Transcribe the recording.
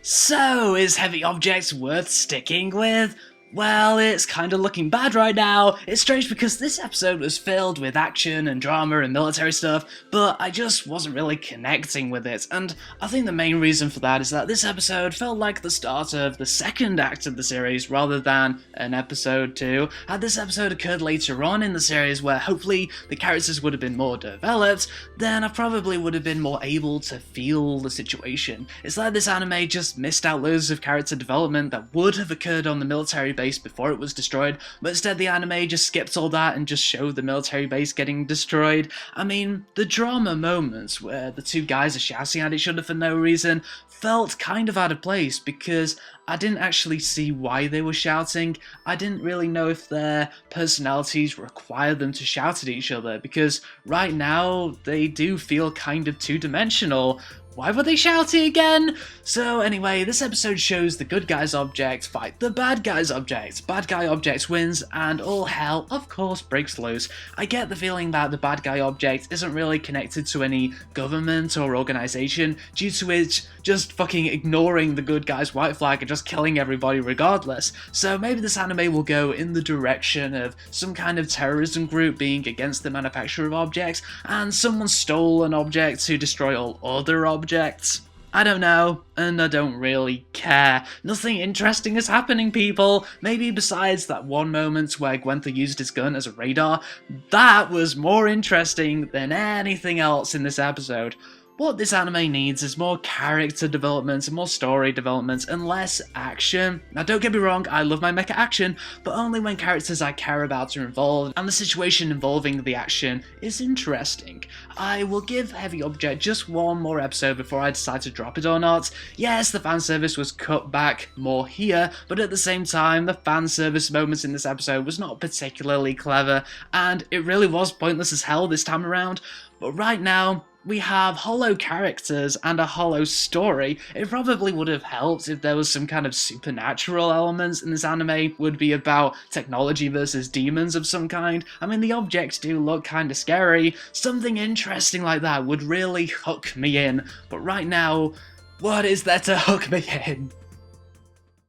So, is Heavy Objects worth sticking with? Well, it's kinda looking bad right now. It's strange because this episode was filled with action and drama and military stuff, but I just wasn't really connecting with it, and I think the main reason for that is that this episode felt like the start of the second act of the series rather than an episode 2. Had this episode occurred later on in the series where hopefully the characters would have been more developed, then I probably would have been more able to feel the situation. It's like this anime just missed out loads of character development that would have occurred on the military base before it was destroyed, but instead the anime just skipped all that and just showed the military base getting destroyed. I mean, the drama moments where the two guys are shouting at each other for no reason felt kind of out of place because I didn't actually see why they were shouting. I didn't really know if their personalities required them to shout at each other, because right now they do feel kind of two-dimensional. Why were they shouting again? So anyway, this episode shows the good guy's object fight the bad guy's object. Bad guy object wins, and all hell, of course, breaks loose. I get the feeling that the bad guy object isn't really connected to any government or organization, due to it just fucking ignoring the good guy's white flag and just killing everybody regardless. So maybe this anime will go in the direction of some kind of terrorism group being against the manufacture of objects, and someone stole an object to destroy all other objects. I don't know, and I don't really care. Nothing interesting is happening, people. Maybe besides that one moment where Gwenther used his gun as a radar. That was more interesting than anything else in this episode. What this anime needs is more character development and more story development and less action. Now don't get me wrong, I love my mecha action, but only when characters I care about are involved and the situation involving the action is interesting. I will give Heavy Object just one more episode before I decide to drop it or not. Yes, the fanservice was cut back more here, but at the same time, the fanservice moments in this episode was not particularly clever, and it really was pointless as hell this time around. But right now, we have hollow characters and a hollow story. It probably would have helped if there was some kind of supernatural elements in this anime, would be about technology versus demons of some kind. I mean, the objects do look kind of scary. Something interesting like that would really hook me in. But right now, what is there to hook me in?